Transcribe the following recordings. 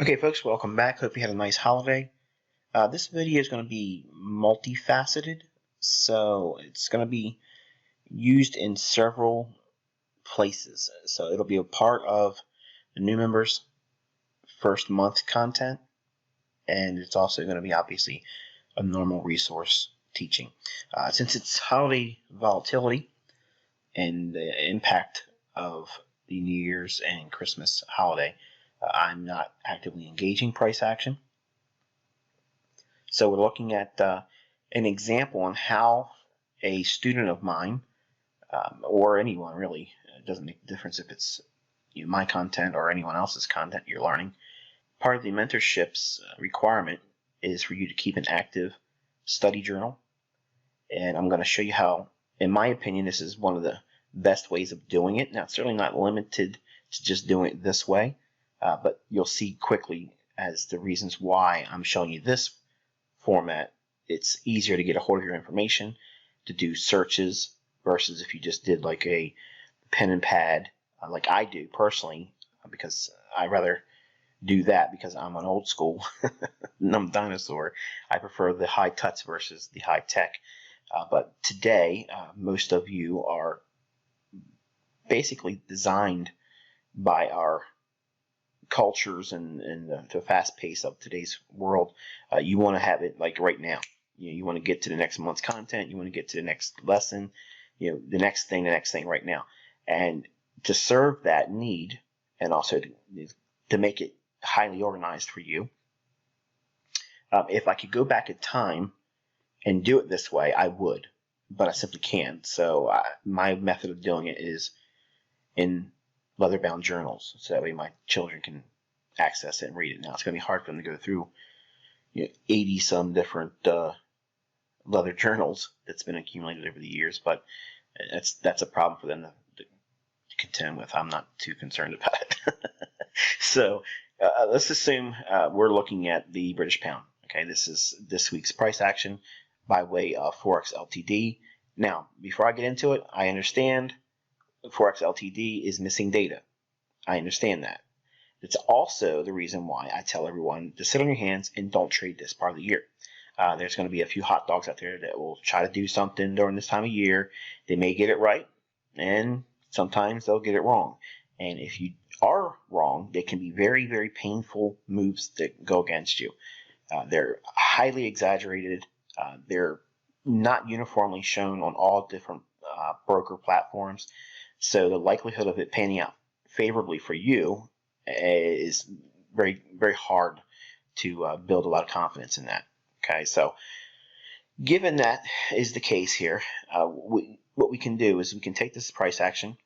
Okay, folks, welcome back. Hope you had a nice holiday. This video is going to be multifaceted, so it's going to be used in several places. So it'll be a part of the new members' first month content, and it's also going to be obviously a normal resource teaching. Since it's holiday volatility and the impact of the New Year's and Christmas holiday, I'm not actively engaging price action. So we're looking at an example on how a student of mine, or anyone really, it doesn't make a difference if it's my content or anyone else's content you're learning. Part of the mentorship's requirement is for you to keep an active study journal. And I'm going to show you how, in my opinion, this is one of the best ways of doing it. Now, it's certainly not limited to just doing it this way, but you'll see quickly as the reasons why I'm showing you this format. It's easier to get a hold of your information, to do searches, versus if you just did like a pen and pad, like I do personally, because I rather do that because I'm an old school, I'm a dinosaur. I prefer the high touch versus the high tech. But today, most of you are basically designed by our cultures and the fast pace of today's world. You want to have it like right now. You want to get to the next month's content. You want to get to the next lesson. The next thing right now. And to serve that need, and also to make it highly organized for you, if I could go back in time and do it this way, I would, but I simply can't. So my method of doing it is in leather-bound journals, so that way my children can access it and read it. Now, it's going to be hard for them to go through 80-some different leather journals that's been accumulated over the years, but that's a problem for them to contend with. I'm not too concerned about it. So let's assume we're looking at the British pound. Okay, this is this week's price action by way of Forex Ltd. Now, before I get into it, I understand Forex Ltd is missing data. I understand that. It's also the reason why I tell everyone to sit on your hands and don't trade this part of the year. There's going to be a few hot dogs out there that will try to do something during this time of year. They may get it right, and sometimes they'll get it wrong. And if you are wrong, they can be very, very painful moves that go against you. They're highly exaggerated. They're not uniformly shown on all different broker platforms. So the likelihood of it panning out favorably for you is very, very hard to build a lot of confidence in that. Okay, so given that is the case here, what we can do is we can take this price action,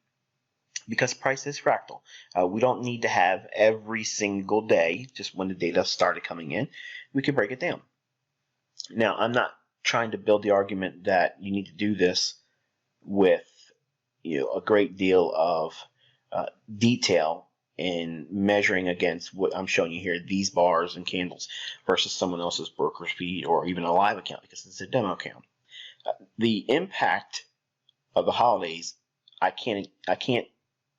because price is fractal. We don't need to have every single day, just when the data started coming in. We can break it down. Now, I'm not trying to build the argument that you need to do this with a great deal of detail in measuring against what I'm showing you here, these bars and candles, versus someone else's broker's feed or even a live account, because it's a demo account. The impact of the holidays, I can't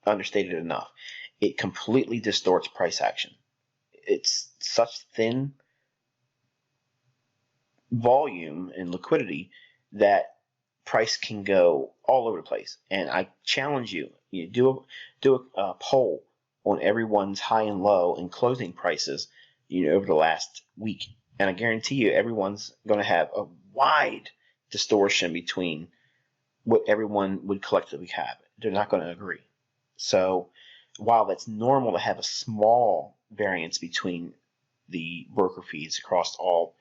understate it enough. It completely distorts price action. It's such thin volume and liquidity that price can go all over the place. And I challenge you, do a poll on everyone's high and low and closing prices over the last week, and I guarantee you everyone's going to have a wide distortion between what everyone would collectively have. They're not going to agree. So while that's normal to have a small variance between the broker fees across all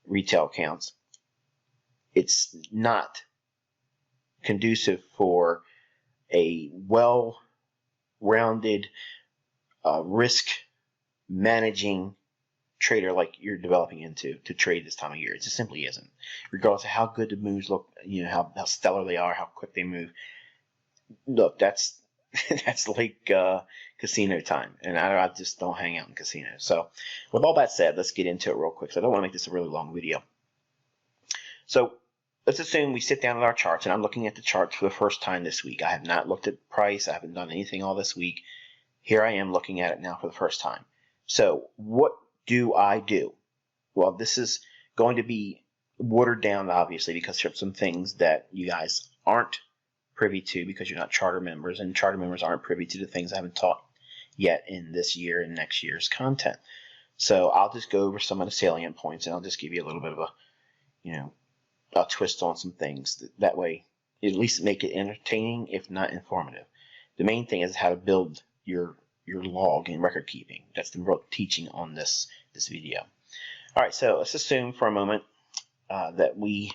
retail accounts, it's not conducive for a well-rounded risk managing trader like you're developing into to trade this time of year. It just simply isn't. Regardless of how good the moves look, how stellar they are, how quick they move. Look, that's like casino time, and I just don't hang out in casinos. So with all that said, let's get into it real quick. So I don't want to make this a really long video. So let's assume we sit down at our charts, and I'm looking at the charts for the first time this week. I have not looked at price. I haven't done anything all this week. Here I am looking at it now for the first time. So what do I do? Well, this is going to be watered down, obviously, because there's some things that you guys aren't privy to because you're not charter members, and charter members aren't privy to the things I haven't taught yet in this year and next year's content. So I'll just go over some of the salient points, and I'll just give you a little bit of a twist on some things. That way, at least make it entertaining, if not informative. The main thing is how to build your log and record keeping. That's the real teaching on this video. All right, so let's assume for a moment that we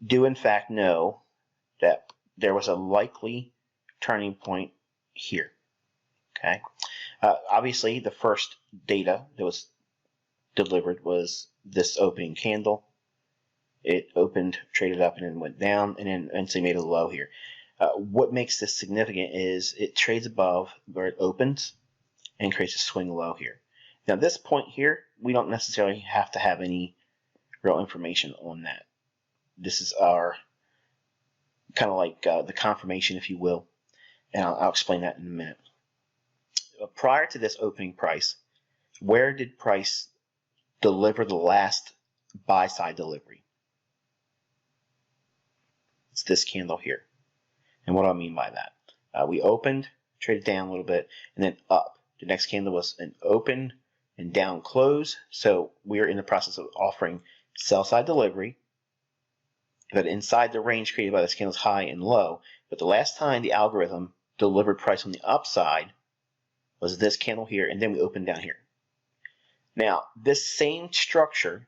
do in fact know that there was a likely turning point here. Okay. Obviously, the first data that was delivered was this opening candle. It opened, traded up, and then went down, and then eventually made a low here. What makes this significant is it trades above where it opens and creates a swing low here. Now, this point here, we don't necessarily have to have any real information on that. This is our kind of like the confirmation, if you will, and I'll explain that in a minute. Prior to this opening price, where did price deliver the last buy-side delivery? It's this candle here. And what do I mean by that? We opened, traded down a little bit, and then up. The next candle was an open and down close. So we're in the process of offering sell-side delivery, but inside the range created by this candle's high and low. But the last time the algorithm delivered price on the upside was this candle here, and then we opened down here. Now, this same structure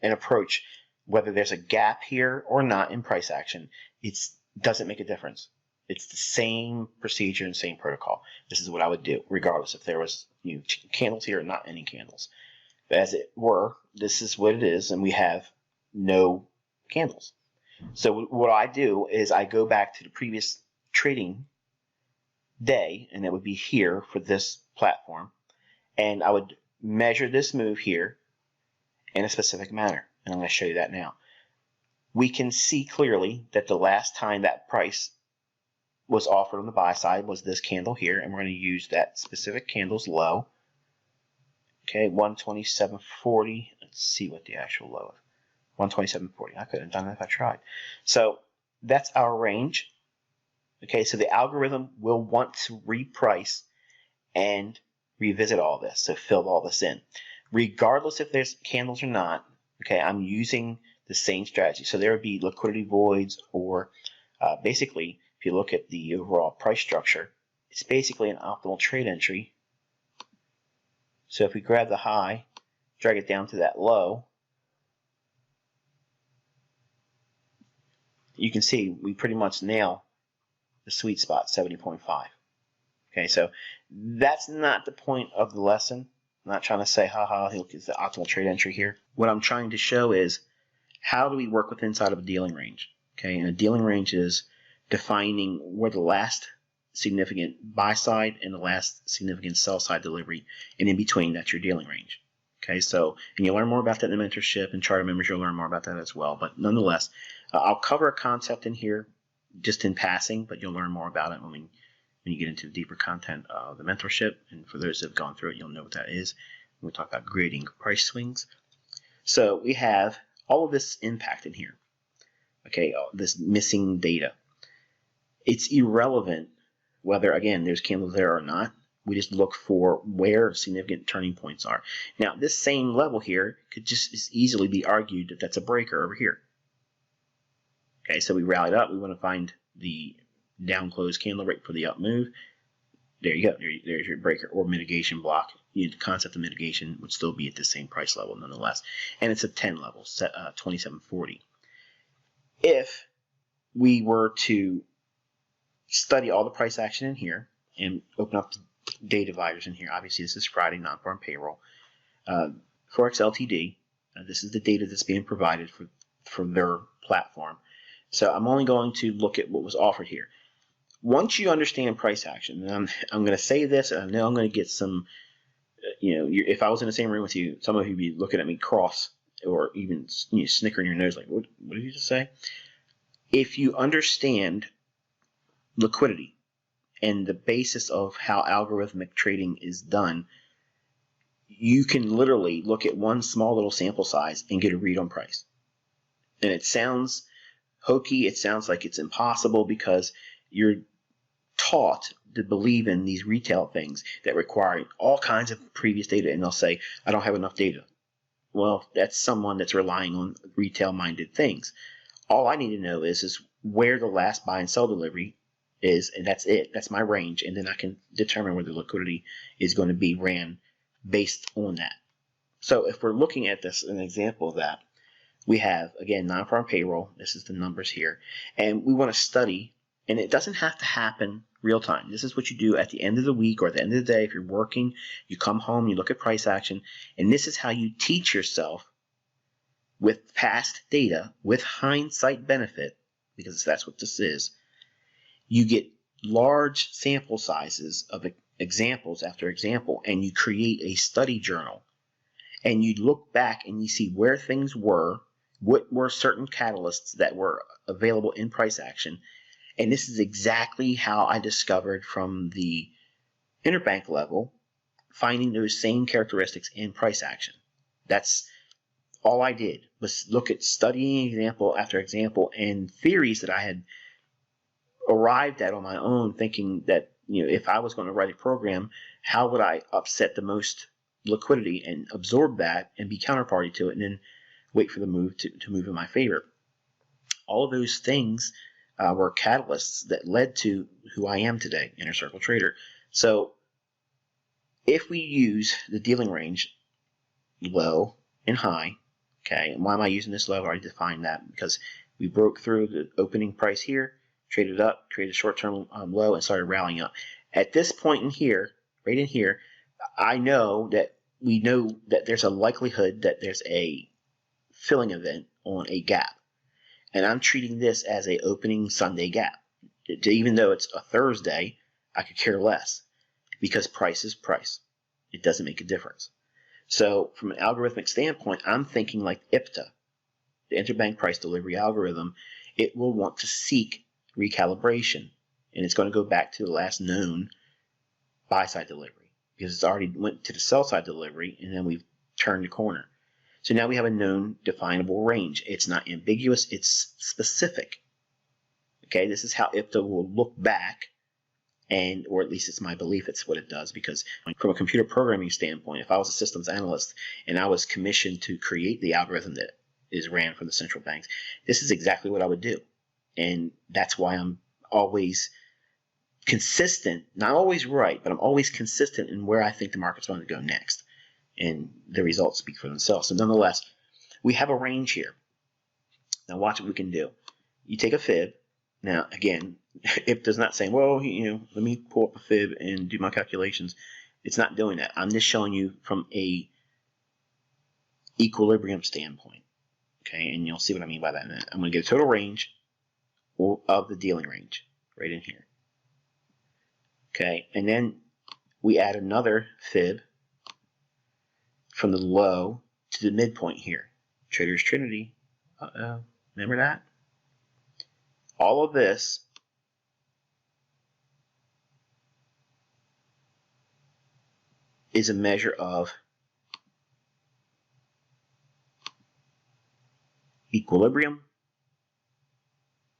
and approach, whether there's a gap here or not in price action, it doesn't make a difference. It's the same procedure and same protocol. This is what I would do, regardless if there was candles here or not any candles. But as it were, this is what it is, and we have no candles. So what I do is I go back to the previous trading day, and it would be here for this platform, and I would measure this move here in a specific manner, and I'm going to show you that now. We can see clearly that the last time that price was offered on the buy side was this candle here, and we're going to use that specific candle's low. Okay, 127.40. Let's see what the actual low is. 127.40. I could have done it if I tried. So that's our range. Okay, so the algorithm will want to reprice and revisit all this, so fill all this in. Regardless if there's candles or not, okay, I'm using the same strategy. So there would be liquidity voids, or basically, if you look at the overall price structure, it's basically an optimal trade entry. So if we grab the high, drag it down to that low, you can see we pretty much nail the sweet spot, 70.5. Okay, so that's not the point of the lesson. I'm not trying to say, haha, look, it's the optimal trade entry here. What I'm trying to show is how do we work with inside of a dealing range? Okay, and a dealing range is defining where the last significant buy side and the last significant sell side delivery, and in between, that's your dealing range. Okay, so, and you'll learn more about that in the mentorship, and charter members, you'll learn more about that as well. But nonetheless, I'll cover a concept in here just in passing, but you'll learn more about it when you get into the deeper content of the mentorship. And for those that have gone through it, you'll know what that is. When we talk about grading price swings. So we have all of this impact in here. Okay, this missing data. It's irrelevant whether, again, there's candles there or not. We just look for where significant turning points are. Now, this same level here could just as easily be argued that that's a breaker over here. Okay, so we rallied up. We want to find the down close candle right for the up move. There you go. There's your breaker or mitigation block. The concept of mitigation would still be at the same price level nonetheless. And it's a 10 level, 27.40. If we were to study all the price action in here and open up the day dividers in here, obviously this is Friday, non-farm payroll. Forex LTD, this is the data that's being provided for their platform. So I'm only going to look at what was offered here. Once you understand price action, and I'm going to say this, and I know I'm going to get some, if I was in the same room with you, some of you would be looking at me cross or even snickering your nose like, what did you just say? If you understand liquidity and the basis of how algorithmic trading is done, you can literally look at one small little sample size and get a read on price. And it sounds hokey, it sounds like it's impossible because you're taught to believe in these retail things that require all kinds of previous data, and they'll say, I don't have enough data. Well, that's someone that's relying on retail-minded things. All I need to know is where the last buy and sell delivery is, and that's it. That's my range, and then I can determine where the liquidity is going to be ran based on that. So if we're looking at this, an example of that, we have, again, non-farm payroll. This is the numbers here. And we want to study, and it doesn't have to happen real time. This is what you do at the end of the week or at the end of the day. If you're working, you come home, you look at price action, and this is how you teach yourself with past data, with hindsight benefit, because that's what this is. You get large sample sizes of examples after example, and you create a study journal. And you look back and you see where things were, what were certain catalysts that were available in price action. And this is exactly how I discovered from the interbank level, finding those same characteristics in price action. That's all I did, was look at studying example after example and theories that I had arrived at on my own, thinking that, if I was going to write a program, how would I upset the most liquidity and absorb that and be counterparty to it, and then wait for the move to move in my favor. All of those things were catalysts that led to who I am today, Inner Circle Trader. So if we use the dealing range, low and high, okay, and why am I using this low? I already defined that because we broke through the opening price here, traded up, created a short-term low, and started rallying up. At this point in here, right in here, we know that there's a likelihood that there's a filling event on a gap. And I'm treating this as a opening Sunday gap. Even though it's a Thursday, I could care less because price is price. It doesn't make a difference. So from an algorithmic standpoint, I'm thinking like IPTA, the interbank price delivery algorithm. It will want to seek recalibration, and it's going to go back to the last known buy-side delivery because it's already went to the sell-side delivery, and then we've turned the corner. So now we have a known definable range. It's not ambiguous, it's specific. Okay, this is how IPTA will look back, or at least it's my belief it's what it does, because from a computer programming standpoint, if I was a systems analyst and I was commissioned to create the algorithm that is ran from the central banks, this is exactly what I would do. And that's why I'm always consistent, not always right, but I'm always consistent in where I think the market's going to go next. And the results speak for themselves. So nonetheless, we have a range here. Now watch what we can do. You take a fib. Now again, it does not say, well, let me pull up a fib and do my calculations. It's not doing that. I'm just showing you from a equilibrium standpoint. Okay, and you'll see what I mean by that in a minute. I'm going to get a total range of the dealing range right in here. Okay, and then we add another fib from the low to the midpoint here. Trader's Trinity. Remember that? All of this is a measure of equilibrium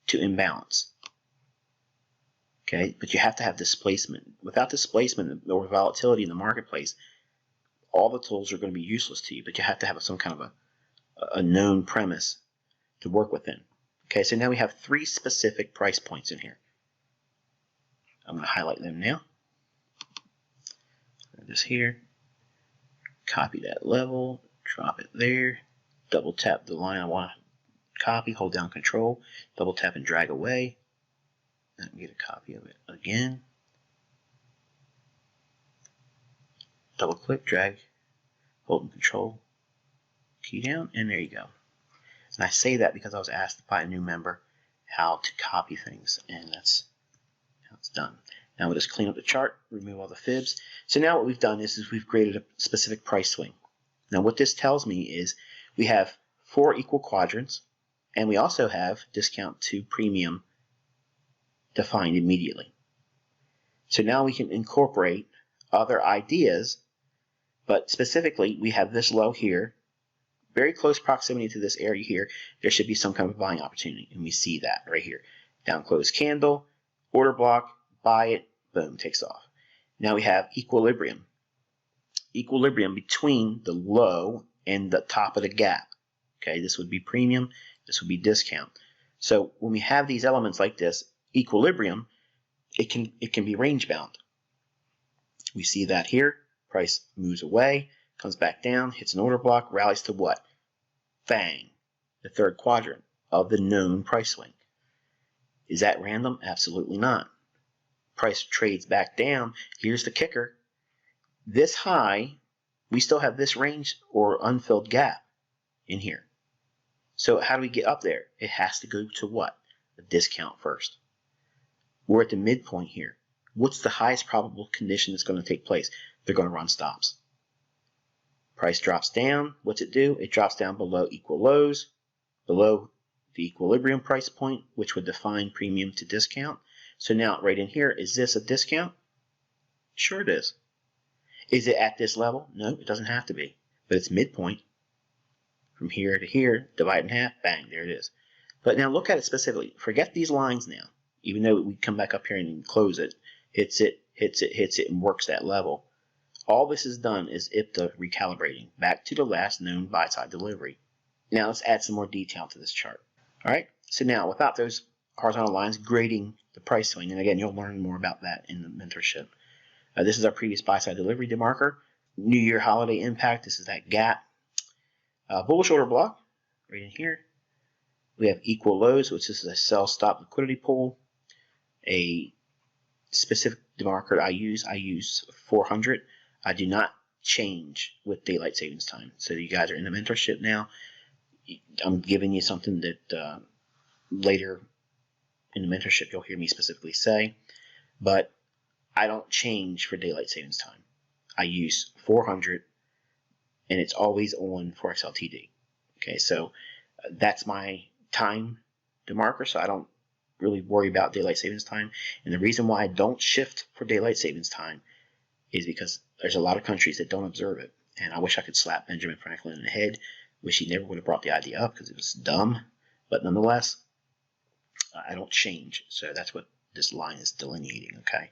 to imbalance. Okay, but you have to have displacement. Without displacement or volatility in the marketplace, all the tools are going to be useless to you, but you have to have some kind of a known premise to work within. Okay, so now we have 3 specific price points in here. I'm going to highlight them now. This here, copy that level, drop it there, double tap the line I want to copy, hold down Control, double tap and drag away. Let me get a copy of it again. Double click, drag, hold and Control key down, and there you go. And I say that because I was asked by a new member how to copy things, and that's how it's done. Now we'll just clean up the chart, remove all the fibs. So now what we've done is we've created a specific price swing. Now what this tells me is we have 4 equal quadrants, and we also have discount to premium defined immediately. So now we can incorporate other ideas But specifically, we have this low here, very close proximity to this area here. There should be some kind of buying opportunity, and we see that right here. Down close candle, order block, buy it, boom, takes off. Now we have equilibrium. Equilibrium between the low and the top of the gap. Okay, this would be premium, this would be discount. So when we have these elements like this, equilibrium, it can be range bound. We see that here. Price moves away, comes back down, hits an order block, rallies to what? Bang, the third quadrant of the known price swing. Is that random? Absolutely not. Price trades back down. Here's the kicker. This high, we still have this range or unfilled gap in here. So how do we get up there? It has to go to what? The discount first. We're at the midpoint here. What's the highest probable condition that's going to take place? They're going to run stops. Price drops down. What's it do? It drops down below equal lows, below the equilibrium price point, which would define premium to discount. So now right in here, is this a discount? Sure it is. Is it at this level? No, it doesn't have to be. But it's midpoint. From here to here, divide in half, bang, there it is. But now look at it specifically. Forget these lines now. Even though we come back up here and close it, hits it, hits it, hits it, and works that level. All this is done is IPTA recalibrating back to the last known buy-side delivery. Now let's add some more detail to this chart. All right, so now without those horizontal lines grading the price swing, and again, you'll learn more about that in the mentorship. This is our previous buy-side delivery demarker. New Year holiday impact, this is that gap. Bullish order block, right in here. We have equal lows, which is a sell stop liquidity pool. A specific demarker I use 400. I do not change with daylight savings time. So you guys are in the mentorship now. I'm giving you something that later in the mentorship you'll hear me specifically say, but I don't change for daylight savings time. I use 400, and it's always on Forex LTD. Okay, so that's my time demarker, so I don't really worry about daylight savings time. And the reason why I don't shift for daylight savings time is because there's a lot of countries that don't observe it. And I wish I could slap Benjamin Franklin in the head. Wish he never would have brought the idea up because it was dumb. But nonetheless, I don't change. So that's what this line is delineating, okay?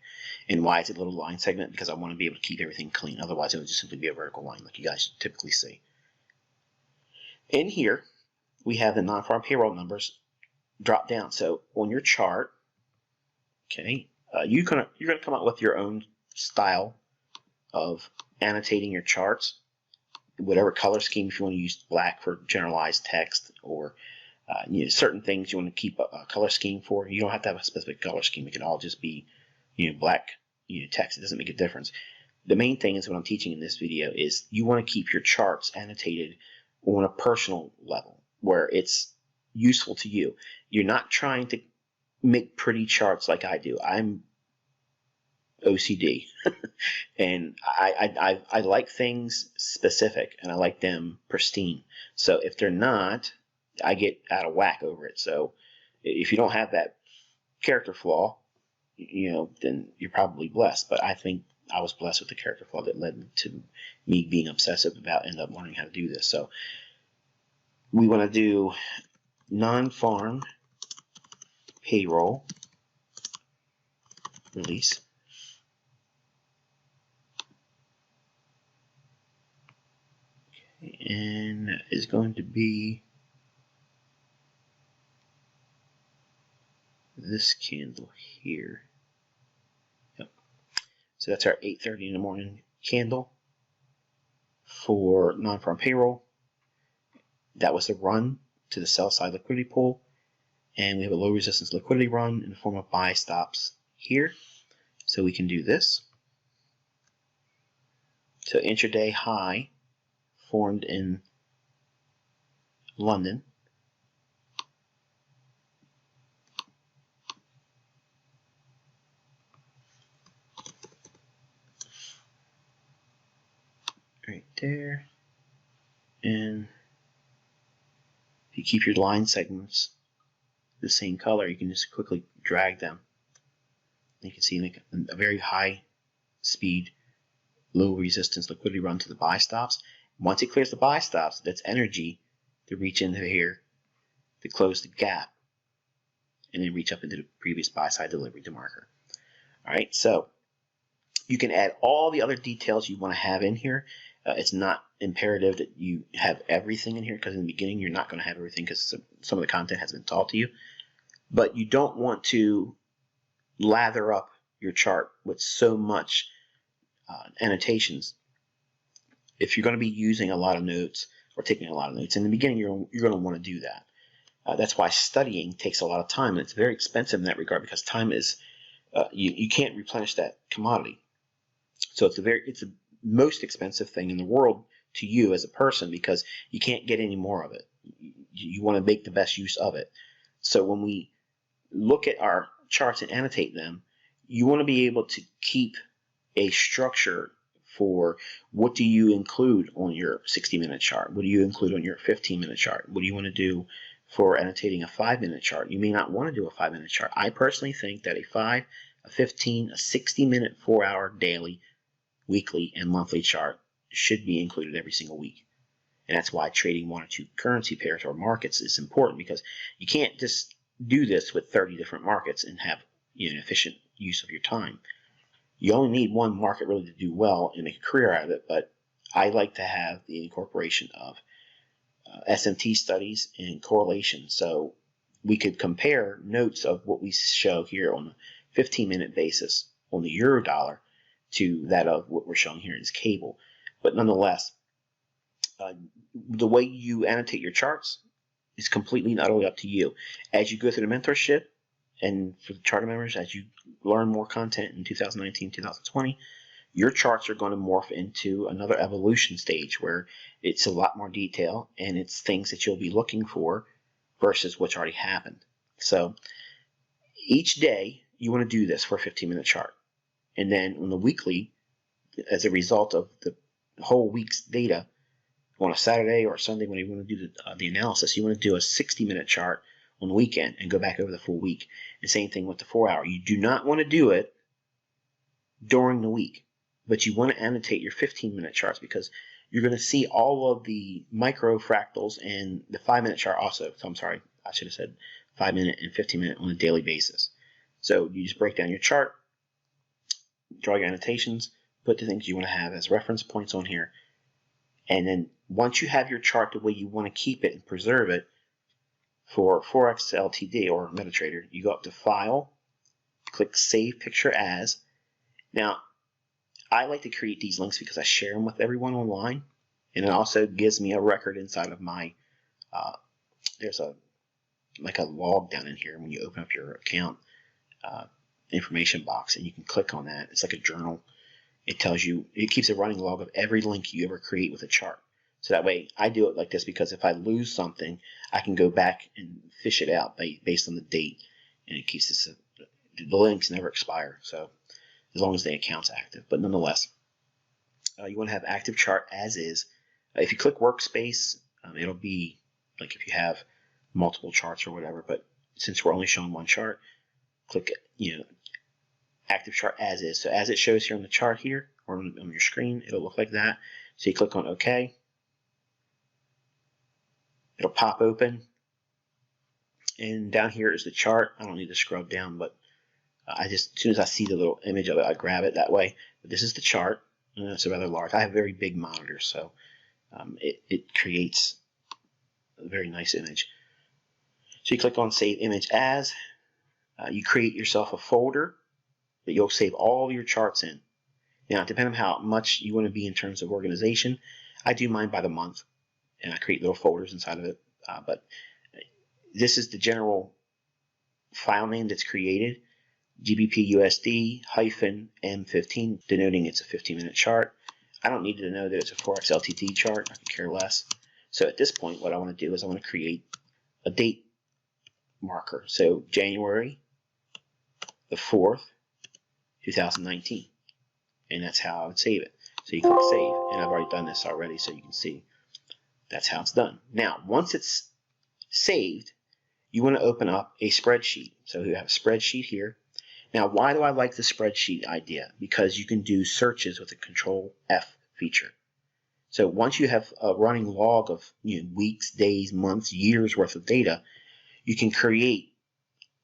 And why is it a little line segment? Because I want to be able to keep everything clean. Otherwise, it would just simply be a vertical line like you guys typically see. In here, we have the non-farm payroll numbers drop down. So on your chart, okay, you're gonna come up with your own style of annotating your charts, whatever color scheme. If you want to use black for generalized text, or certain things you want to keep a color scheme for. You don't have to have a specific color scheme. It can all just be black text. It doesn't make a difference. The main thing is what I'm teaching in this video is you want to keep your charts annotated on a personal level where it's useful to you. You're not trying to make pretty charts like I do. I'm OCD and I like things specific, and I like them pristine. So if they're not, I get out of whack over it. So if you don't have that character flaw, then you're probably blessed. But I think I was blessed with the character flaw that led to me being obsessive about end up learning how to do this. So we want to do non-farm payroll release. Okay, and that is going to be this candle here. Yep. So that's our 8:30 in the morning candle for non-farm payroll. That was the run to the sell side liquidity pool, and we have a low resistance liquidity run in the form of buy stops here. So we can do this. So intraday high formed in London. Right there. And if you keep your line segments the same color, you can just quickly drag them. You can see like a very high speed low resistance liquidity run to the buy stops. Once it clears the buy stops, that's energy to reach into here to close the gap and then reach up into the previous buy side delivery to marker. All right, so you can add all the other details you want to have in here. It's not imperative that you have everything in here, because in the beginning you're not going to have everything because some of the content has been taught to you. But you don't want to lather up your chart with so much annotations. If you're going to be using a lot of notes or taking a lot of notes in the beginning, you're going to want to do that. That's why studying takes a lot of time, and it's very expensive in that regard, because time is you can't replenish that commodity. So it's the most expensive thing in the world to you as a person, because you can't get any more of it. You want to make the best use of it. So when we look at our charts and annotate them, you want to be able to keep a structure for what do you include on your 60-minute chart? What do you include on your 15-minute chart? What do you want to do for annotating a 5-minute chart? You may not want to do a 5-minute chart. I personally think that a 5, a 15, a 60-minute, 4-hour daily, weekly, and monthly chart should be included every single week. And that's why trading 1 or 2 currency pairs or markets is important, because you can't just do this with 30 different markets and have an efficient use of your time. You only need one market really to do well and make a career out of it, but I like to have the incorporation of SMT studies and correlation. So we could compare notes of what we show here on a 15-minute basis on the euro dollar to that of what we're showing here in this cable. But nonetheless, the way you annotate your charts is completely and utterly up to you. As you go through the mentorship, and for the charter members, as you learn more content in 2019, 2020, your charts are going to morph into another evolution stage where it's a lot more detail and it's things that you'll be looking for versus what's already happened. So each day you want to do this for a 15-minute chart. And then on the weekly, as a result of the whole week's data, on a Saturday or Sunday when you want to do the analysis, you want to do a 60-minute chart on the weekend and go back over the full week. And same thing with the 4-hour. You do not want to do it during the week, but you want to annotate your 15-minute charts, because you're going to see all of the micro fractals and the 5-minute chart also. So I'm sorry, I should have said 5-minute and 15-minute on a daily basis. So you just break down your chart, draw your annotations, put the things you want to have as reference points on here, and then once you have your chart the way you want to keep it and preserve it for Forex Ltd or MetaTrader, you go up to File, click Save Picture As. Now, I like to create these links because I share them with everyone online, and it also gives me a record inside of my, there's like a log down in here when you open up your account information box, and you can click on that. It's like a journal. It tells you, it keeps a running log of every link you ever create with a chart. So that way, I do it like this because if I lose something, I can go back and fish it out based on the date, and it keeps this. The links never expire, so as long as the account's active. But nonetheless, you want to have active chart as is. If you click Workspace, it'll be like if you have multiple charts or whatever. But since we're only showing one chart, click active chart as is. So as it shows here on the chart here or on your screen, it'll look like that. So you click on OK. It'll pop open, and down here is the chart. I don't need to scrub down, but as soon as I see the little image of it, I grab it that way. But this is the chart, and it's rather large. I have very big monitors, so it creates a very nice image. So you click on Save Image As. You create yourself a folder that you'll save all your charts in. Now, depending on how much you want to be in terms of organization, I do mine by the month, and I create little folders inside of it. But this is the general file name that's created, GBP/USD-M15, denoting it's a 15-minute chart. I don't need to know that it's a Forex Ltd chart. I can care less. So at this point, what I want to do is I want to create a date marker. So January the 4th, 2019. And that's how I would save it. So you click Save, and I've already done this already, so you can see that's how it's done. Now, once it's saved, you want to open up a spreadsheet. So you have a spreadsheet here. Now, why do I like the spreadsheet idea? Because you can do searches with the Control F feature. So once you have a running log of weeks, days, months, years worth of data, you can create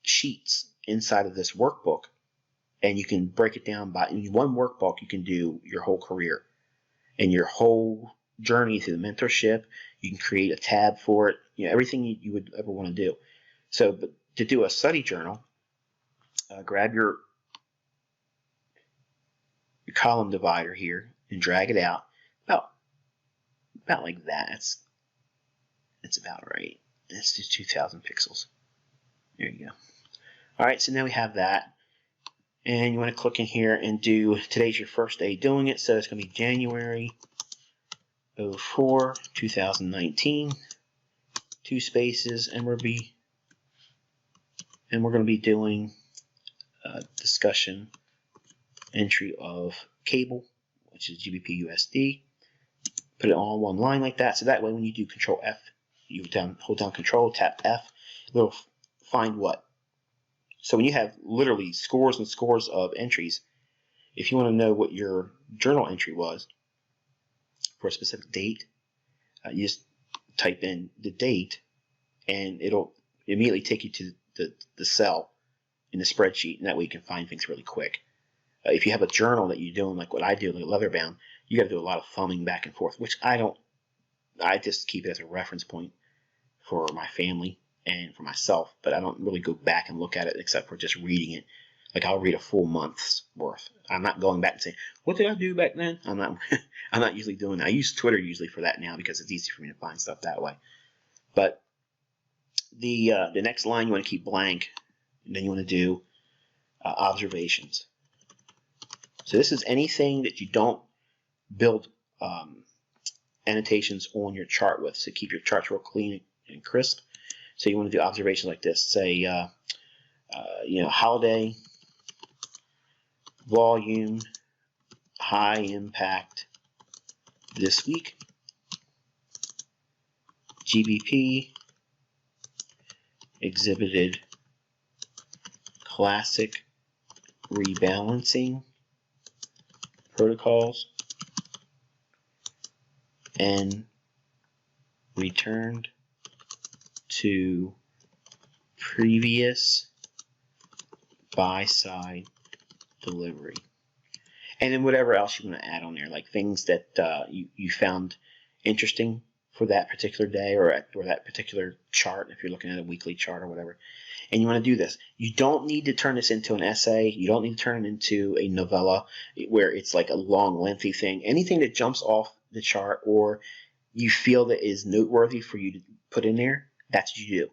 sheets inside of this workbook, and you can break it down by, in one workbook you can do your whole career and your whole journey through the mentorship. You can create a tab for it, everything you would ever want to do. So but to do a study journal, grab your column divider here and drag it out about like that. That's about right. Let's do 2,000 pixels. There you go. All right, so now we have that. And you want to click in here and do, today's your first day doing it, so it's going to be January 04, 2019, 2 spaces, and we're going to be doing a discussion entry of cable, which is GBP USD. Put it all in one line like that, so that way when you do Control F, you hold down Control, tap F, it'll find what. So when you have literally scores and scores of entries, if you want to know what your journal entry was for a specific date, you just type in the date, and it'll immediately take you to the cell in the spreadsheet, and that way you can find things really quick. If you have a journal that you're doing like what I do, like leather bound, you got to do a lot of thumbing back and forth, which I don't. I just keep it as a reference point for my family and for myself, but I don't really go back and look at it except for just reading it. Like I'll read a full month's worth. I'm not going back and saying, what did I do back then? I'm not usually doing that. I use Twitter usually for that now because it's easy for me to find stuff that way. But the next line you want to keep blank, and then you want to do observations. So this is anything that you don't build annotations on your chart with, so keep your charts real clean and crisp. So you want to do observations like this. Say, holiday, volume, high impact this week, GBP exhibited classic rebalancing protocols and returned to previous buy-side delivery. And then whatever else you want to add on there, like things that you found interesting for that particular day or that particular chart, if you're looking at a weekly chart or whatever. And you want to do this. You don't need to turn this into an essay. You don't need to turn it into a novella where it's like a long, lengthy thing. Anything that jumps off the chart or you feel that is noteworthy for you to put in there, that's what you do.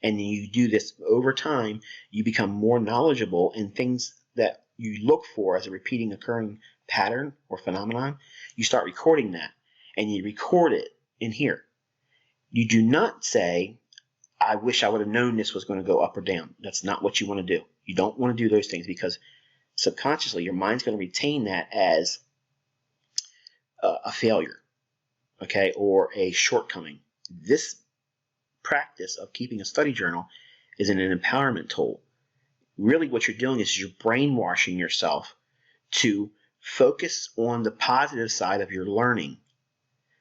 And you do this over time, you become more knowledgeable in things that you look for as a repeating occurring pattern or phenomenon. You start recording that and you record it in here. You do not say, I wish I would have known this was going to go up or down. That's not what you want to do. You don't want to do those things because subconsciously your mind's going to retain that as a failure, okay, or a shortcoming. This practice of keeping a study journal is an empowerment tool. Really what you're doing is you're brainwashing yourself to focus on the positive side of your learning.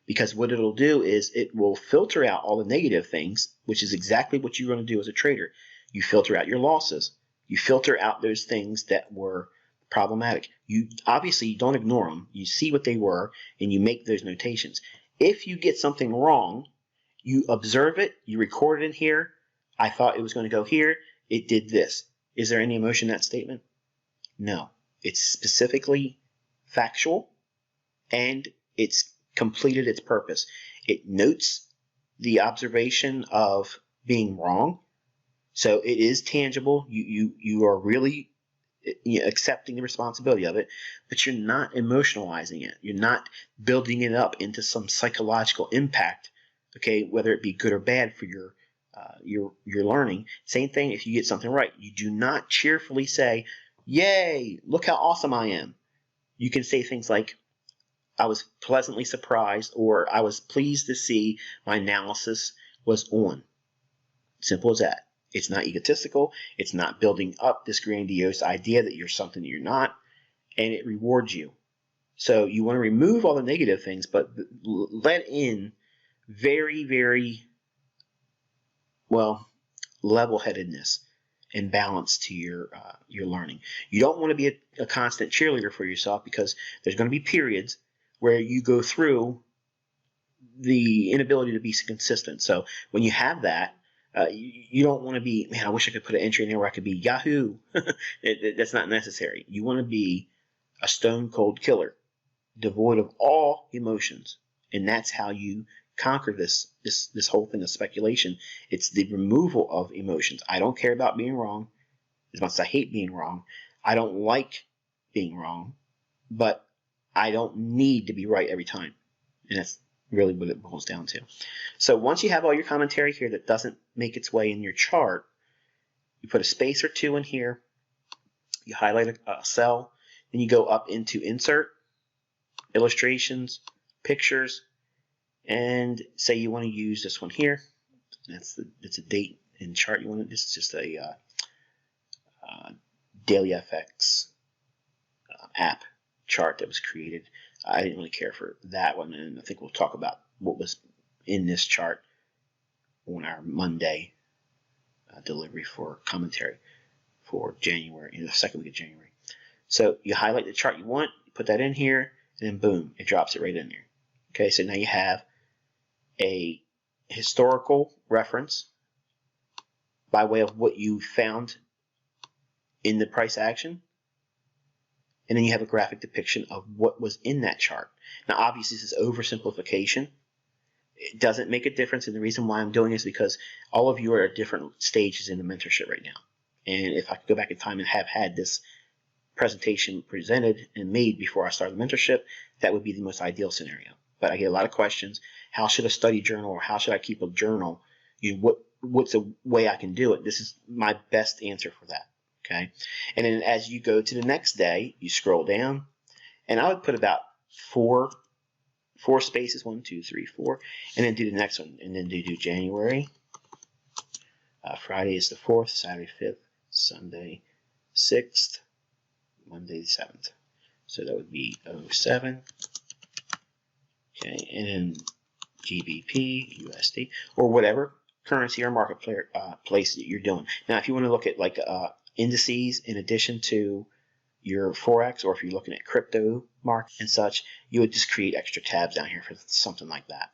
Because what it'll do is it will filter out all the negative things, which is exactly what you're going to do as a trader. You filter out your losses. You filter out those things that were problematic. You obviously don't ignore them. You see what they were and you make those notations. If you get something wrong, you observe it, you record it in here. I thought it was going to go here. It did this. Is there any emotion in that statement? No. It's specifically factual and it's completed its purpose. It notes the observation of being wrong. So it is tangible. You are really accepting the responsibility of it, but you're not emotionalizing it. You're not building it up into some psychological impact, okay, whether it be good or bad for your learning. Same thing if you get something right. You do not cheerfully say, yay, look how awesome I am. You can say things like, I was pleasantly surprised, or I was pleased to see my analysis was on. Simple as that. It's not egotistical. It's not building up this grandiose idea that you're something that you're not, and it rewards you. So you want to remove all the negative things, but let in very, very, well, level-headedness and balance to your learning. You don't want to be a constant cheerleader for yourself, because there's going to be periods where you go through the inability to be consistent. So when you have that, you don't want to be, man, I wish I could put an entry in there where I could be Yahoo. That's not necessary. You want to be a stone cold killer, devoid of all emotions, and that's how you conquer this whole thing of speculation. It's the removal of emotions. I don't care about being wrong as much as I hate being wrong. I don't like being wrong, but I don't need to be right every time, and that's really what it boils down to. So once you have all your commentary here that doesn't make its way in your chart, you put a space or two in here, you highlight a cell, then you go up into Insert, Illustrations, Pictures, and say you want to use this one here. It's a date and chart you want to. This is just a Daily FX app chart that was created. I didn't really care for that one, and I think we'll talk about what was in this chart on our Monday delivery for commentary for January, the second week of January. So you highlight the chart you want, you put that in here, and then boom, it drops it right in there. Okay, so now you have a historical reference by way of what you found in the price action, and then you have a graphic depiction of what was in that chart. Now, obviously, this is oversimplification. It doesn't make a difference, and the reason why I'm doing this is because all of you are at different stages in the mentorship right now. And if I could go back in time and have had this presentation presented and made before I started the mentorship, that would be the most ideal scenario. But I get a lot of questions. How should a study journal, or how should I keep a journal? What's a way I can do it? This is my best answer for that. Okay, and then as you go to the next day, you scroll down, and I would put about four spaces, 1, 2, 3, 4, and then do the next one, and then do January. Friday is the 4th, Saturday 5th, Sunday 6th, Monday the 7th. So that would be 07. Okay, and then GBP, USD, or whatever currency or marketplace that you're doing. Now, if you want to look at like indices in addition to your Forex, or if you're looking at crypto market and such, you would just create extra tabs down here for something like that.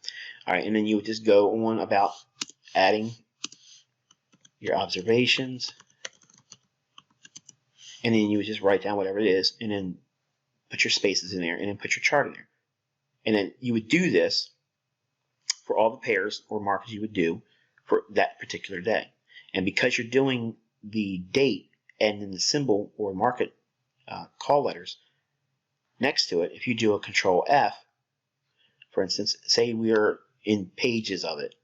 All right, and then you would just go on about adding your observations, and then you would just write down whatever it is, and then put your spaces in there, and then put your chart in there. And then you would do this for all the pairs or markets you would do for that particular day. And because you're doing the date and then the symbol or market call letters next to it, if you do a Control F, for instance, say we are in pages of it,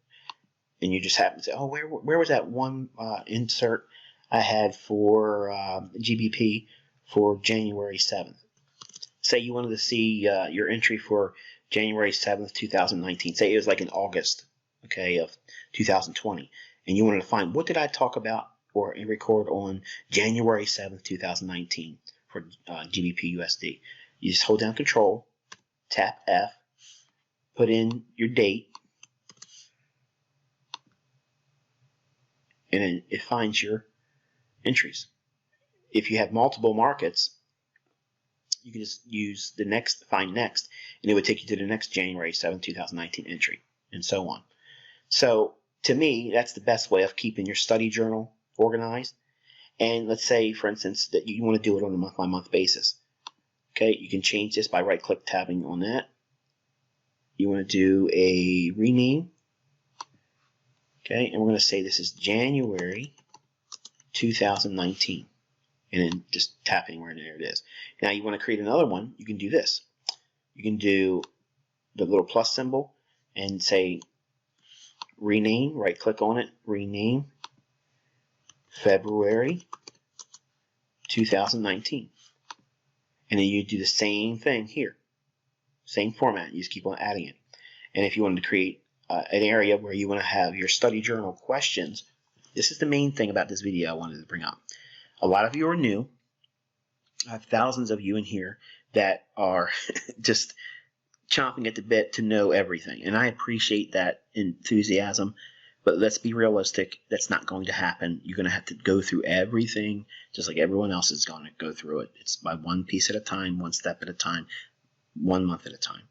and you just happen to say, oh, where was that one insert I had for GBP for January 7th? Say you wanted to see your entry for January 7th, 2019. Say it was like in August, okay, of 2020, and you wanted to find what did I talk about or record on January 7th, 2019 for GBP USD. You just hold down Control, tap F, put in your date, and then it finds your entries. If you have multiple markets, you can just use the next, find next, and it would take you to the next January 7, 2019 entry, and so on. So to me, that's the best way of keeping your study journal organized. And let's say, for instance, that you want to do it on a month-by-month basis. Okay, you can change this by right-click tabbing on that. You want to do a rename. Okay, and we're going to say this is January 2019. And then just tap anywhere, and there it is. Now you want to create another one, you can do this. You can do the little plus symbol and say rename, right click on it, rename February 2019. And then you do the same thing here. Same format, you just keep on adding it. And if you wanted to create an area where you want to have your study journal questions this is the main thing about this video I wanted to bring up. A lot of you are new. I have thousands of you in here that are just chomping at the bit to know everything, and I appreciate that enthusiasm, but let's be realistic. That's not going to happen. You're going to have to go through everything just like everyone else is going to go through it. It's by one piece at a time, one step at a time, 1 month at a time.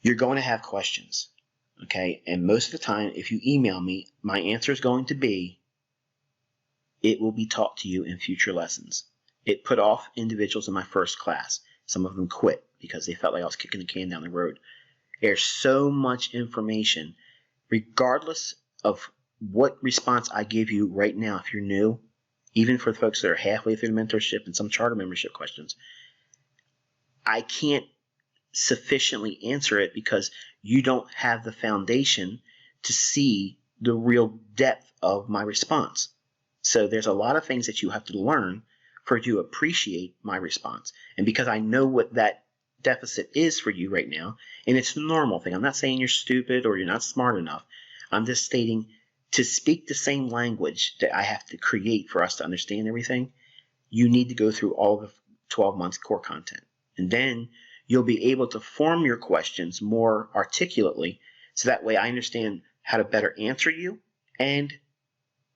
You're going to have questions, okay? And most of the time, if you email me, my answer is going to be, it will be taught to you in future lessons. It put off individuals in my first class. Some of them quit because they felt like I was kicking the can down the road. There's so much information, regardless of what response I give you right now if you're new, even for the folks that are halfway through the mentorship and some charter membership questions, I can't sufficiently answer it because you don't have the foundation to see the real depth of my response. So there's a lot of things that you have to learn for you to appreciate my response. And because I know what that deficit is for you right now, and it's a normal thing. I'm not saying you're stupid or you're not smart enough. I'm just stating to speak the same language that I have to create for us to understand everything, you need to go through all the 12 months core content. And then you'll be able to form your questions more articulately, so that way I understand how to better answer you. And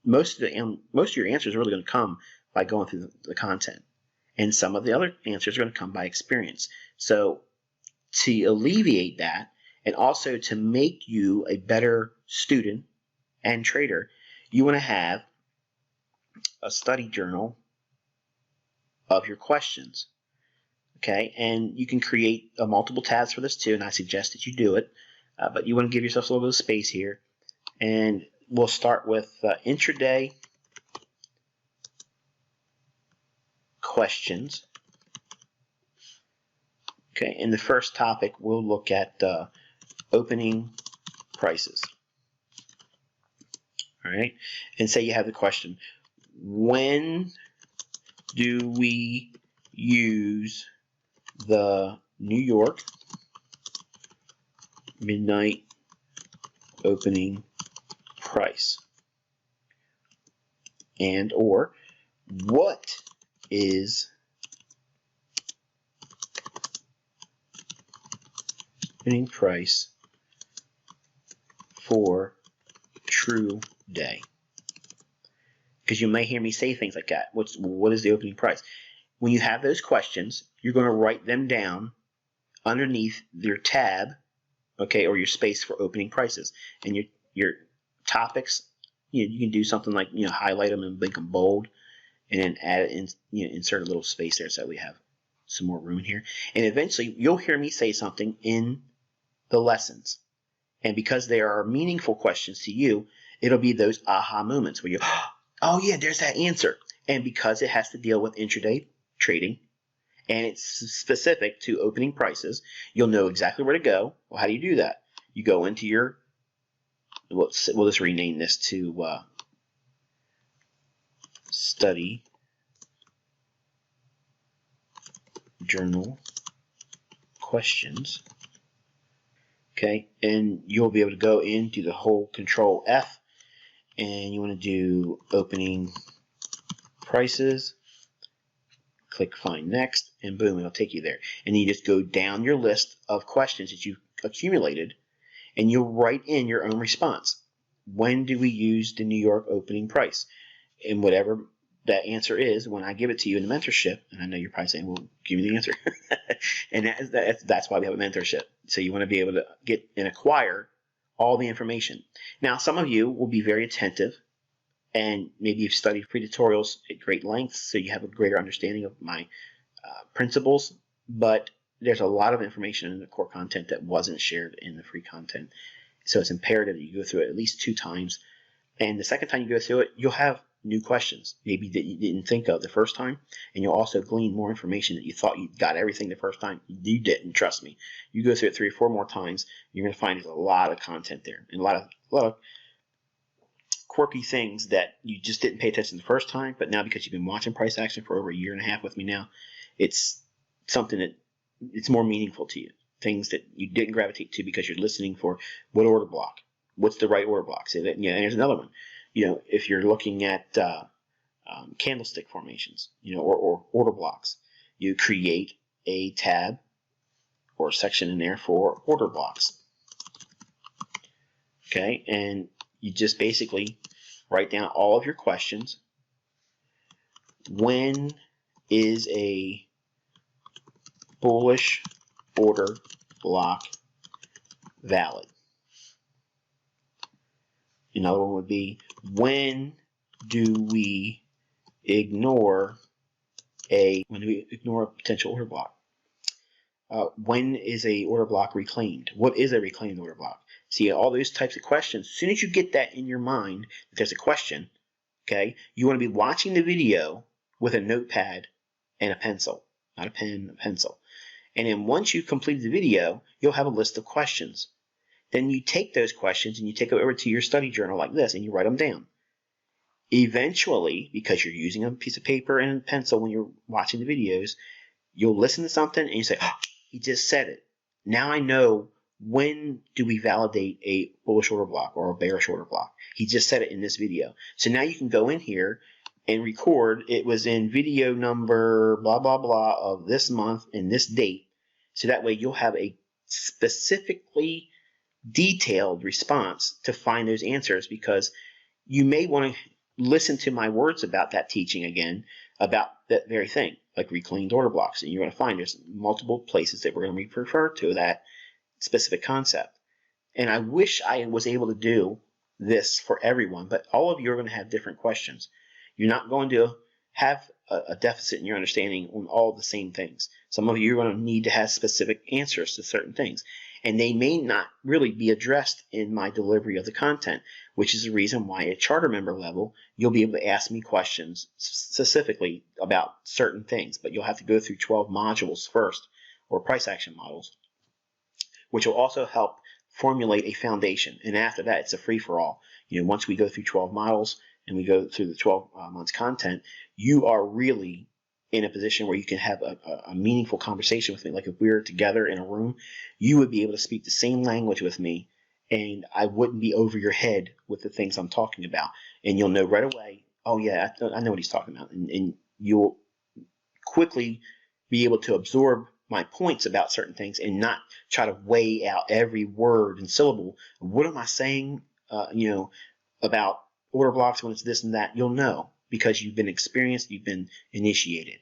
most of your answers are really going to come by going through the content. And some of the other answers are going to come by experience. So to alleviate that, and also to make you a better student and trader, you want to have a study journal of your questions. Okay, and you can create multiple tabs for this too, and I suggest that you do it. But you want to give yourself a little bit of space here. And we'll start with intraday questions. Okay, in the first topic, we'll look at opening prices. All right, and say you have the question, when do we use the New York midnight opening price? And or what is opening price for true day? Because you may hear me say things like that. What is the opening price? When you have those questions, you're going to write them down underneath your tab, okay, or your space for opening prices. And your topics, you can do something like highlight them and make them bold, and then add it in, insert a little space there so that we have some more room here. And eventually, you'll hear me say something in the lessons, and because they are meaningful questions to you, it'll be those aha moments where you, oh yeah, there's that answer. And because it has to deal with intraday trading, and it's specific to opening prices, you'll know exactly where to go. Well, how do you do that? You go into your, we'll just rename this to study journal questions. Okay, and you'll be able to go into the whole Control F, and you want to do opening prices. Click Find Next, and boom, it'll take you there. And you just go down your list of questions that you've accumulated, and you'll write in your own response. When do we use the New York opening price? And whatever that answer is, when I give it to you in the mentorship, and I know you're probably saying, well, give me the answer. And that's why we have a mentorship. So you want to be able to get and acquire all the information. Now, some of you will be very attentive, and maybe you've studied free tutorials at great lengths, so you have a greater understanding of my principles, but there's a lot of information in the core content that wasn't shared in the free content. So it's imperative that you go through it at least 2 times. And the second time you go through it, you'll have new questions, maybe that you didn't think of the first time, and you'll also glean more information that you thought you got everything the first time. You didn't, trust me. You go through it 3 or 4 more times, you're going to find there's a lot of content there, and a lot of quirky things that you just didn't pay attention the first time, but now because you've been watching price action for over 1.5 years with me now, it's something that it's more meaningful to you. Things that you didn't gravitate to because you're listening for what order block, what's the right order block. So that, and there's another one. if you're looking at candlestick formations, or order blocks, you create a tab or section in there for order blocks. Okay, and you just basically write down all of your questions. When is a bullish order block valid? Another one would be, when do we ignore a potential order block? When is a order block reclaimed? What is a reclaimed order block? See, all those types of questions. As soon as you get that in your mind, that there's a question, okay, you want to be watching the video with a notepad and a pencil, not a pen, a pencil. And then once you've completed the video, you'll have a list of questions. Then you take those questions and you take it over to your study journal like this and you write them down. Eventually, because you're using a piece of paper and a pencil when you're watching the videos, you'll listen to something and you say, oh, he just said it. Now I know, when do we validate a bullish order block or a bearish order block? He just said it in this video. So now you can go in here and record, it was in video number blah, blah, blah of this month and this date. So that way you'll have a specifically detailed response to find those answers, because you may want to listen to my words about that teaching again, about that very thing, like reclaimed order blocks. And you're going to find there's multiple places that we're going to refer to that specific concept. And I wish I was able to do this for everyone, but all of you are going to have different questions. You're not going to have a deficit in your understanding on all the same things. Some of you are going to need to have specific answers to certain things, and they may not really be addressed in my delivery of the content, which is the reason why at charter member level, you'll be able to ask me questions specifically about certain things, but you'll have to go through 12 modules first, or price action models, which will also help formulate a foundation. And after that, it's a free-for-all. Once we go through 12 models and we go through the 12 months content, you are really in a position where you can have a meaningful conversation with me. Like if we were together in a room, you would be able to speak the same language with me, and I wouldn't be over your head with the things I'm talking about. And you'll know right away, oh yeah, I know what he's talking about. And you'll quickly be able to absorb my points about certain things and not try to weigh out every word and syllable. What am I saying, about order blocks when it's this and that? You'll know, because you've been experienced, you've been initiated.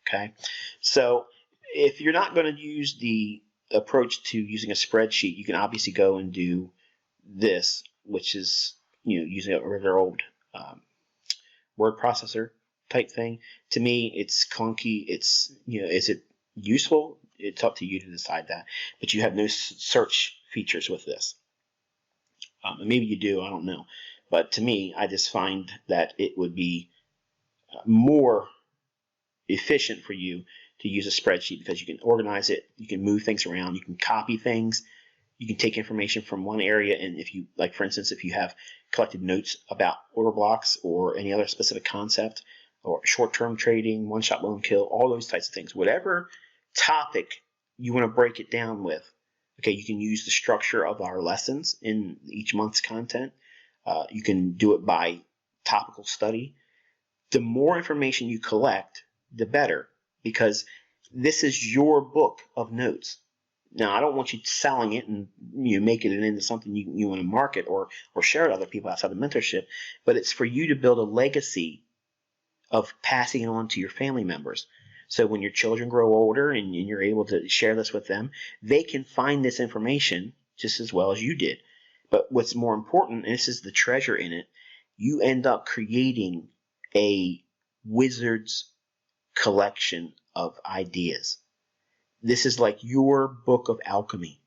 Okay, so if you're not going to use the approach to using a spreadsheet, you can obviously go and do this, which is using a regular old word processor type thing. To me, it's clunky. It's is it useful? It's up to you to decide that. But you have no search features with this. Maybe you do. I don't know. But to me, I just find that it would be more efficient for you to use a spreadsheet, because you can organize it, you can move things around, you can copy things, you can take information from one area, and if you, like for instance, if you have collected notes about order blocks or any other specific concept, or short-term trading, one-shot loan kill, all those types of things, whatever topic you want to break it down with, okay, you can use the structure of our lessons in each month's content. You can do it by topical study. The more information you collect, the better, because this is your book of notes. Now, I don't want you selling it and making it into something you want to market or share with other people outside of mentorship, but it's for you to build a legacy of passing it on to your family members. So when your children grow older and you're able to share this with them, they can find this information just as well as you did. But what's more important, and this is the treasure in it, you end up creating a wizard's collection of ideas. This is like your book of alchemy.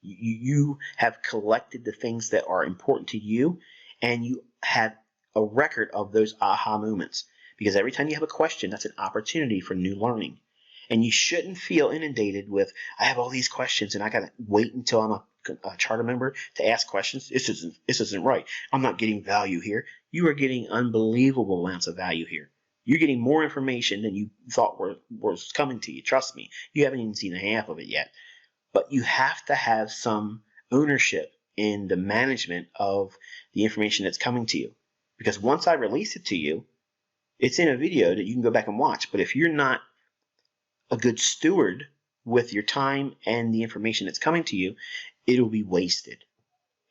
You have collected the things that are important to you, and you have a record of those aha moments. Because every time you have a question, that's an opportunity for new learning. And you shouldn't feel inundated with, I have all these questions and I got to wait until I'm a charter member to ask questions. This isn't right. I'm not getting value here. You are getting unbelievable amounts of value here. You're getting more information than you thought was coming to you. Trust me, you haven't even seen a half of it yet. But you have to have some ownership in the management of the information that's coming to you. Because once I release it to you, it's in a video that you can go back and watch. But if you're not a good steward with your time and the information that's coming to you, it'll be wasted.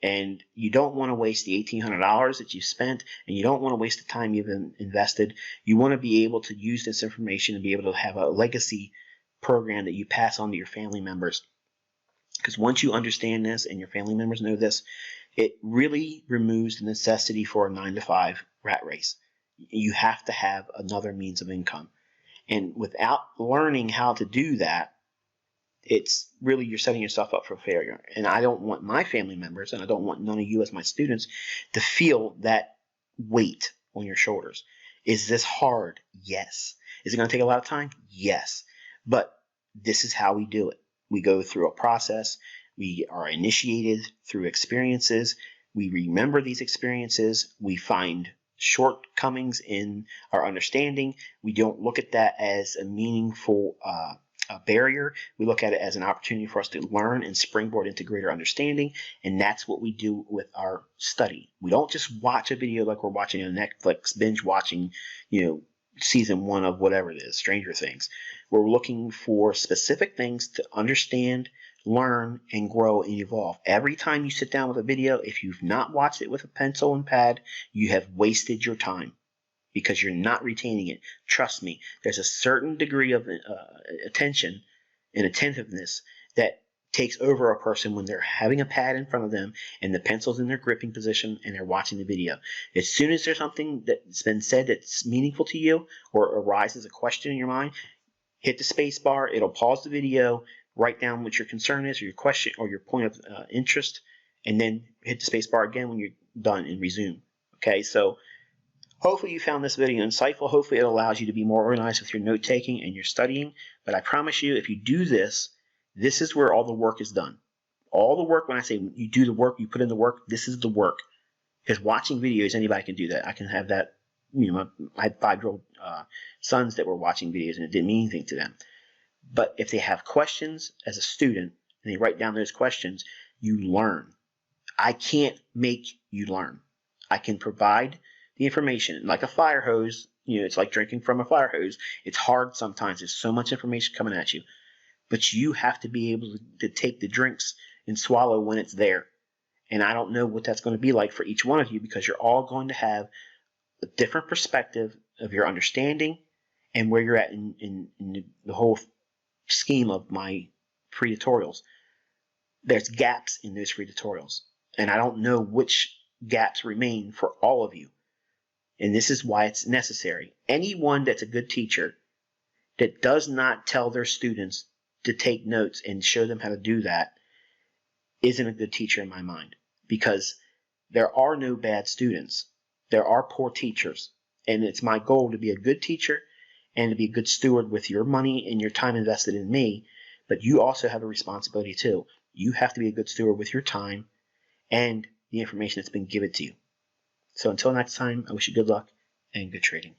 And you don't want to waste the $1,800 that you spent, and you don't want to waste the time you've invested. You want to be able to use this information and be able to have a legacy program that you pass on to your family members. Because once you understand this and your family members know this, it really removes the necessity for a 9-to-5 rat race. You have to have another means of income. And without learning how to do that, it's really, you're setting yourself up for failure. And I don't want my family members, and I don't want none of you as my students, to feel that weight on your shoulders. Is this hard? Yes. Is it going to take a lot of time? Yes. But this is how we do it. We go through a process. We are initiated through experiences. We remember these experiences. We find shortcomings in our understanding. We don't look at that as a meaningful barrier. We look at it as an opportunity for us to learn and springboard into greater understanding. And that's what we do with our study. We don't just watch a video like we're watching a Netflix binge watching, season 1 of whatever it is, Stranger Things. We're looking for specific things to understand, learn, and grow and evolve. Every time you sit down with a video, if you've not watched it with a pencil and pad, you have wasted your time because you're not retaining it. Trust me, there's a certain degree of attention and attentiveness that takes over a person when they're having a pad in front of them and the pencil's in their gripping position and they're watching the video. As soon as there's something that's been said that's meaningful to you or arises a question in your mind, hit the space bar. It'll pause the video, write down what your concern is or your question or your point of interest, and then hit the space bar again when you're done and resume. Okay, so hopefully you found this video insightful. Hopefully it allows you to be more organized with your note-taking and your studying. But I promise you, if you do this, this is where all the work is done. All the work, when I say you do the work, you put in the work, this is the work. Because watching videos, anybody can do that. I can have that. I had 5-year-old sons that were watching videos and it didn't mean anything to them. But if they have questions as a student and they write down those questions, you learn. I can't make you learn. I can provide the information. Like a fire hose, it's like drinking from a fire hose. It's hard sometimes. There's so much information coming at you. But you have to be able to take the drinks and swallow when it's there. And I don't know what that's going to be like for each one of you because you're all going to have a different perspective of your understanding and where you're at in the whole scheme of my free tutorials. There's gaps in those free tutorials. And I don't know which gaps remain for all of you. And this is why it's necessary. Anyone that's a good teacher that does not tell their students to take notes and show them how to do that isn't a good teacher in my mind, because there are no bad students. There are poor teachers. And it's my goal to be a good teacher and to be a good steward with your money and your time invested in me. But you also have a responsibility too. You have to be a good steward with your time and the information that's been given to you. So until next time, I wish you good luck and good trading.